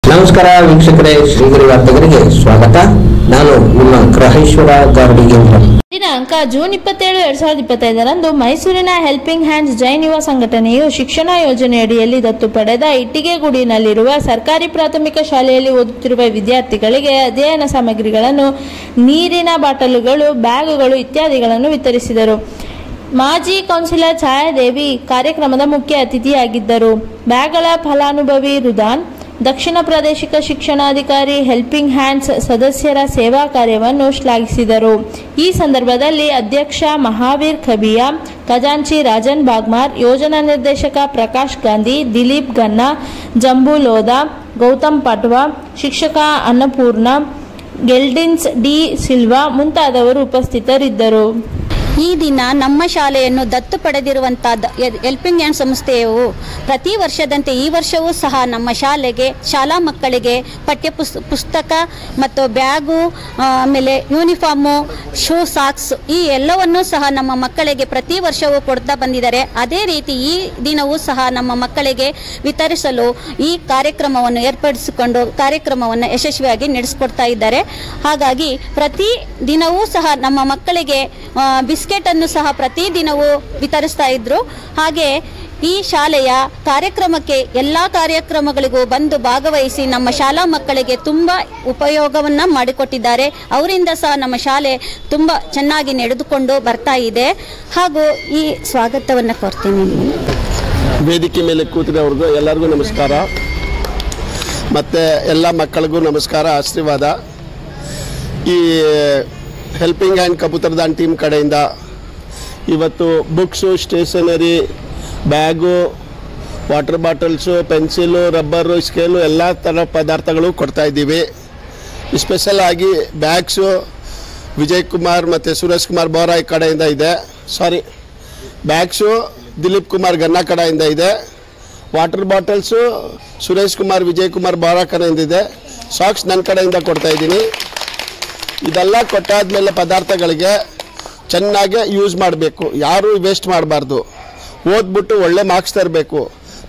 ನಮಸ್ಕಾರ ವೀಕ್ಷಕರೇ, ಶ್ರೀಗರಿ ವಾರ್ತೆಗರಿಗೆ ಸ್ವಾಗತ. ನಾನು ನಿಮ್ಮ ಗ್ರಹೇಶ್ವರ ಗಾರ್ಡಿಗೇಂದ್ರ. ದಿನಾಂಕ ಜೂನ್ 27, 2025ರಂದು ಮೈಸೂರಿನ ಹೆಲ್ಪಿಂಗ್ ಹ್ಯಾಂಡ್ಸ್ ಜೈನ್ ಯುವ ಸಂಘಟನೆಯು ಶಿಕ್ಷಣ ಯೋಜನೆಯಡಿಯಲ್ಲಿ ದತ್ತು ಪಡೆದ ಇಟ್ಟಿಗೆಗೂಡಿನಲ್ಲಿರುವ ಸರ್ಕಾರಿ ಪ್ರಾಥಮಿಕ ಶಾಲೆಯಲ್ಲಿ ಓದುತ್ತಿರುವ ವಿದ್ಯಾರ್ಥಿಗಳಿಗೆ ಅಧ್ಯಯನ ಸಾಮಗ್ರಿಗಳನ್ನು, ನೀರಿನ ಬಾಟಲುಗಳು, ಬ್ಯಾಗುಗಳು ಇತ್ಯಾದಿಗಳನ್ನು ವಿತರಿಸಿದರು. ಮಾಜಿ ಕೌನ್ಸಿಲರ್ ಛಾಯಾದೇವಿ ಕಾರ್ಯಕ್ರಮದ ಮುಖ್ಯ ಅತಿಥಿಯಾಗಿದ್ದರು. ಬ್ಯಾಗ್ಗಳ ಫಲಾನುಭವಿ ರುದಾನ್, ದಕ್ಷಿಣ ಪ್ರಾದೇಶಿಕ ಶಿಕ್ಷಣಾಧಿಕಾರಿ, ಹೆಲ್ಪಿಂಗ್ ಹ್ಯಾಂಡ್ಸ್ ಸದಸ್ಯರ ಸೇವಾ ಕಾರ್ಯವನ್ನು ಶ್ಲಾಘಿಸಿದರು. ಈ ಸಂದರ್ಭದಲ್ಲಿ ಅಧ್ಯಕ್ಷ ಮಹಾವೀರ್ ಖಬಿಯಾ, ಖಜಾಂಚಿ ರಾಜನ್ ಬಾಗ್ಮಾರ್, ಯೋಜನಾ ನಿರ್ದೇಶಕ ಪ್ರಕಾಶ್ ಗಾಂಧಿ, ದಿಲೀಪ್ ಗನ್ನಾ, ಜಂಬೂ ಲೋಧಾ, ಗೌತಮ್ ಪಟ್ವಾ, ಶಿಕ್ಷಕ ಅನ್ನಪೂರ್ಣ, ಗೆಲ್ಡಿನ್ಸ್ ಡಿ ಸಿಲ್ವಾ ಮುಂತಾದವರು ಉಪಸ್ಥಿತರಿದ್ದರು. ಈ ದಿನ ನಮ್ಮ ಶಾಲೆಯನ್ನು ದತ್ತು ಪಡೆದಿರುವಂತಹ ಹೆಲ್ಪಿಂಗ್ ಹ್ಯಾಂಡ್ ಸಂಸ್ಥೆಯು ಪ್ರತಿ ವರ್ಷದಂತೆ ಈ ವರ್ಷವೂ ಸಹ ನಮ್ಮ ಶಾಲೆಗೆ ಶಾಲಾ ಮಕ್ಕಳಿಗೆ ಪಠ್ಯ ಪುಸ್ತಕ ಮತ್ತು ಬ್ಯಾಗು, ಆಮೇಲೆ ಯೂನಿಫಾರ್ಮು, ಶೂ, ಸಾಕ್ಸ್ ಈ ಎಲ್ಲವನ್ನೂ ಸಹ ನಮ್ಮ ಮಕ್ಕಳಿಗೆ ಪ್ರತಿ ವರ್ಷವೂ ಕೊಡ್ತಾ ಬಂದಿದ್ದಾರೆ. ಅದೇ ರೀತಿ ಈ ದಿನವೂ ಸಹ ನಮ್ಮ ಮಕ್ಕಳಿಗೆ ವಿತರಿಸಲು ಈ ಕಾರ್ಯಕ್ರಮವನ್ನು ಏರ್ಪಡಿಸಿಕೊಂಡು ಕಾರ್ಯಕ್ರಮವನ್ನು ಯಶಸ್ವಿಯಾಗಿ ನಡೆಸಿಕೊಡ್ತಾ ಇದ್ದಾರೆ. ಹಾಗಾಗಿ ಪ್ರತಿ ದಿನವೂ ಸಹ ನಮ್ಮ ಮಕ್ಕಳಿಗೆ ಬಿಸ್ಕೆಟ್ ಅನ್ನು ಸಹ ಪ್ರತಿ ದಿನವೂ ವಿತರಿಸ್ತಾ ಇದ್ರು. ಹಾಗೆ ಈ ಶಾಲೆಯ ಕಾರ್ಯಕ್ರಮಕ್ಕೆ ಎಲ್ಲ ಕಾರ್ಯಕ್ರಮಗಳಿಗೂ ಬಂದು ಭಾಗವಹಿಸಿ ನಮ್ಮ ಶಾಲಾ ಮಕ್ಕಳಿಗೆ ತುಂಬ ಉಪಯೋಗವನ್ನು ಮಾಡಿಕೊಟ್ಟಿದ್ದಾರೆ. ಅವರಿಂದ ಸಹ ನಮ್ಮ ಶಾಲೆ ತುಂಬ ಚೆನ್ನಾಗಿ ನಡೆದುಕೊಂಡು ಬರ್ತಾ ಇದೆ. ಹಾಗೂ ಈ ಸ್ವಾಗತವನ್ನು ಕೋರ್ತೀನಿ. ವೇದಿಕೆ ಮೇಲೆ ಕೂತಿರೋರ್ಗೂ ಎಲ್ಲರಿಗೂ ನಮಸ್ಕಾರ, ಮತ್ತು ಎಲ್ಲ ಮಕ್ಕಳಿಗೂ ನಮಸ್ಕಾರ, ಆಶೀರ್ವಾದ. ಈ ಹೆಲ್ಪಿಂಗ್ ಹ್ಯಾಂಡ್ ಕಬೂತರ್ದಾನ್ ಟೀಮ್ ಕಡೆಯಿಂದ ಇವತ್ತು books, stationery, bag, water bottles, pencil, rubber, scale ಎಲ್ಲ ಥರ ಪದಾರ್ಥಗಳು ಕೊಡ್ತಾಯಿದ್ದೀವಿ. ಸ್ಪೆಷಲ್ ಆಗಿ ಬ್ಯಾಗ್ಸು ವಿಜಯ್ ಕುಮಾರ್ ಮತ್ತು ಸುರೇಶ್ ಕುಮಾರ್ ಬೋರಾಯ್ ಕಡೆಯಿಂದ ಇದೆ. ಬ್ಯಾಗ್ಸು ದಿಲೀಪ್ ಕುಮಾರ್ ಗನ್ನಾ ಕಡೆಯಿಂದ ಇದೆ. ವಾಟರ್ ಬಾಟಲ್ಸು ಸುರೇಶ್ ಕುಮಾರ್ ವಿಜಯ್ ಕುಮಾರ್ ಬೋರಾ ಕಡೆಯಿಂದ ಇದೆ. ಸಾಕ್ಸ್ ನನ್ನ ಕಡೆಯಿಂದ ಕೊಡ್ತಾಯಿದ್ದೀನಿ. ಇದೆಲ್ಲ ಕೊಟ್ಟಾದ್ಮೇಲೆ ಪದಾರ್ಥಗಳಿಗೆ ಚೆನ್ನಾಗಿ ಯೂಸ್ ಮಾಡಬೇಕು, ಯಾರೂ ವೇಸ್ಟ್ ಮಾಡಬಾರ್ದು. ಓದ್ಬಿಟ್ಟು ಒಳ್ಳೆ ಮಾರ್ಕ್ಸ್ ತರಬೇಕು.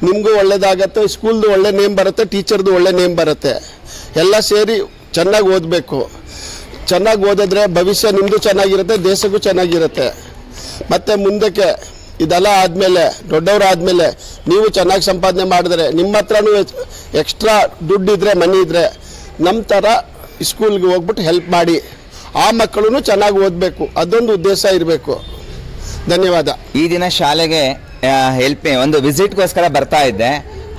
ನಿಮಗೂ ಒಳ್ಳೇದಾಗತ್ತೆ, ಸ್ಕೂಲ್ದು ಒಳ್ಳೆ ನೇಮ್ ಬರುತ್ತೆ, ಟೀಚರ್ದು ಒಳ್ಳೆ ನೇಮ್ ಬರುತ್ತೆ. ಎಲ್ಲ ಸೇರಿ ಚೆನ್ನಾಗಿ ಓದಬೇಕು. ಚೆನ್ನಾಗಿ ಓದಿದ್ರೆ ಭವಿಷ್ಯ ನಿಮ್ಮದು ಚೆನ್ನಾಗಿರುತ್ತೆ, ದೇಶಕ್ಕೂ ಚೆನ್ನಾಗಿರುತ್ತೆ. ಮತ್ತು ಮುಂದಕ್ಕೆ ಇದೆಲ್ಲ ಆದಮೇಲೆ ದೊಡ್ಡವರಾದಮೇಲೆ ನೀವು ಚೆನ್ನಾಗಿ ಸಂಪಾದನೆ ಮಾಡಿದ್ರೆ ನಿಮ್ಮ ಹತ್ರನೂ ಎಕ್ಸ್ಟ್ರಾ ದುಡ್ಡಿದ್ರೆ, ಮನಿ ಇದ್ದರೆ ನಮ್ಮ ಥರ ಸ್ಕೂಲ್ಗೆ ಹೋಗ್ಬಿಟ್ಟು ಹೆಲ್ಪ್ ಮಾಡಿ. ಆ ಮಕ್ಕಳು ಚೆನ್ನಾಗಿ ಓದಬೇಕು, ಅದೊಂದು ಉದ್ದೇಶ ಇರಬೇಕು. ಧನ್ಯವಾದ. ಈ ದಿನ ಶಾಲೆಗೆ ಒಂದು ವಿಸಿಟ್ಗೋಸ್ಕರ ಬರ್ತಾ ಇದ್ದೆ.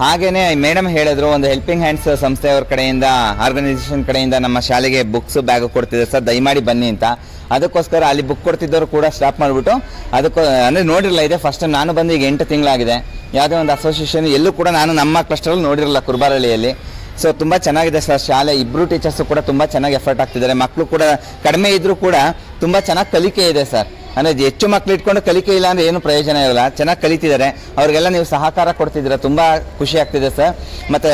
ಹಾಗೆಯೇ ಮೇಡಮ್ ಹೇಳಿದ್ರು, ಒಂದು ಹೆಲ್ಪಿಂಗ್ ಹ್ಯಾಂಡ್ಸ್ ಸಂಸ್ಥೆಯವ್ರ ಕಡೆಯಿಂದ, ಆರ್ಗನೈಸೇಷನ್ ಕಡೆಯಿಂದ ನಮ್ಮ ಶಾಲೆಗೆ ಬುಕ್ಸ್, ಬ್ಯಾಗ್ ಕೊಡ್ತಿದ್ದಾರೆ ಸರ್, ದಯಮಾಡಿ ಬನ್ನಿ ಅಂತ. ಅದಕ್ಕೋಸ್ಕರ ಅಲ್ಲಿ ಬುಕ್ ಕೊಡ್ತಿದ್ದವರು ಕೂಡ ಸ್ಟಾಪ್ ಮಾಡಿಬಿಟ್ಟು ಅಂದರೆ ನೋಡಿರಲ್ಲ ಇದೆ. ಫಸ್ಟ್ ನಾನು ಬಂದು ಈಗ 8 ತಿಂಗಳಾಗಿದೆ. ಯಾವುದೇ ಒಂದು ಅಸೋಸಿಯೇಷನ್ ಎಲ್ಲೂ ಕೂಡ ನಾನು ನಮ್ಮ ಕ್ಲಸ್ಟರಲ್ಲಿ ನೋಡಿರಲ್ಲ ಕುರ್ಬಾರಳ್ಳಿಯಲ್ಲಿ. ಸೊ ತುಂಬ ಚೆನ್ನಾಗಿದೆ ಸರ್ ಶಾಲೆ. ಇಬ್ಬರು ಟೀಚರ್ಸು ಕೂಡ ತುಂಬ ಚೆನ್ನಾಗಿ ಎಫರ್ಟ್ ಆಗ್ತಿದ್ದಾರೆ. ಮಕ್ಕಳು ಕೂಡ ಕಡಿಮೆ ಇದ್ದರೂ ಕೂಡ ತುಂಬ ಚೆನ್ನಾಗಿ ಕಲಿಕೆ ಇದೆ ಸರ್. ಅಂದರೆ ಹೆಚ್ಚು ಮಕ್ಕಳು ಇಟ್ಕೊಂಡು ಕಲಿಕೆ ಇಲ್ಲ ಅಂದರೆ ಏನು ಪ್ರಯೋಜನ ಇರಲ್ಲ. ಚೆನ್ನಾಗಿ ಕಲಿತಿದ್ದಾರೆ. ಅವ್ರಿಗೆಲ್ಲ ನೀವು ಸಹಕಾರ ಕೊಡ್ತಿದ್ದೀರಾ, ತುಂಬ ಖುಷಿ ಆಗ್ತಿದೆ ಸರ್. ಮತ್ತು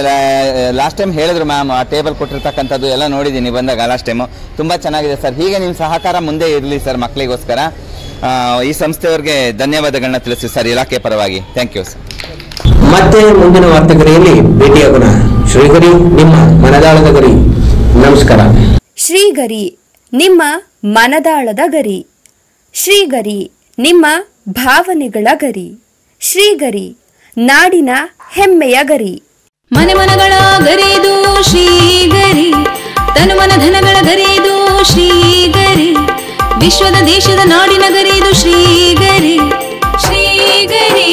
ಲಾಸ್ಟ್ ಟೈಮ್ ಹೇಳಿದ್ರು ಮ್ಯಾಮ್, ಆ ಟೇಬಲ್ ಕೊಟ್ಟಿರ್ತಕ್ಕಂಥದ್ದು ಎಲ್ಲ ನೋಡಿದ್ದೀನಿ ಬಂದಾಗ ಲಾಸ್ಟ್ ಟೈಮು. ತುಂಬ ಚೆನ್ನಾಗಿದೆ ಸರ್. ಹೀಗೆ ನಿಮ್ಮ ಸಹಕಾರ ಮುಂದೆ ಇರಲಿ ಸರ್ ಮಕ್ಕಳಿಗೋಸ್ಕರ. ಈ ಸಂಸ್ಥೆಯವ್ರಿಗೆ ಧನ್ಯವಾದಗಳನ್ನ ತಿಳಿಸಿ ಸರ್ ಇಲಾಖೆ ಪರವಾಗಿ. Thank you sir. ಮತ್ತೆ ಮುಂದಿನ ವಾರ್ತೆಗರಿಯಲ್ಲಿ ಭೇಟಿಯಾಗೋಣ. ಶ್ರೀಗರಿ, ನಿಮ್ಮ ಮನದಾಳದ ಗರಿ. ನಮಸ್ಕಾರ. ಶ್ರೀಗರಿ, ನಿಮ್ಮ ಮನದಾಳದ ಗರಿ. ಶ್ರೀಗರಿ, ನಿಮ್ಮ ಭಾವನೆಗಳ ಗರಿ. ಶ್ರೀಗರಿ, ನಾಡಿನ ಹೆಮ್ಮೆಯ ಗರಿ. ಮನೆ ಮನಗಳ ಗರಿದು ಶ್ರೀಗರಿ, ತನುಮನ ಧನಗಳ ಗರಿದು ಶ್ರೀಗರಿ, ವಿಶ್ವದ ದೇಶದ ನಾಡಿನ ಗರಿದು ಶ್ರೀಗರಿ. ಶ್ರೀಗರಿ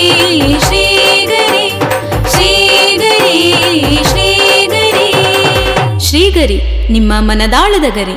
ಶ್ರೀಗರಿ ಶ್ರೀಗರಿ ಶ್ರೀಗರಿ ಶ್ರೀಗರಿ, ನಿಮ್ಮ ಮನದಾಳದ ಗರಿ.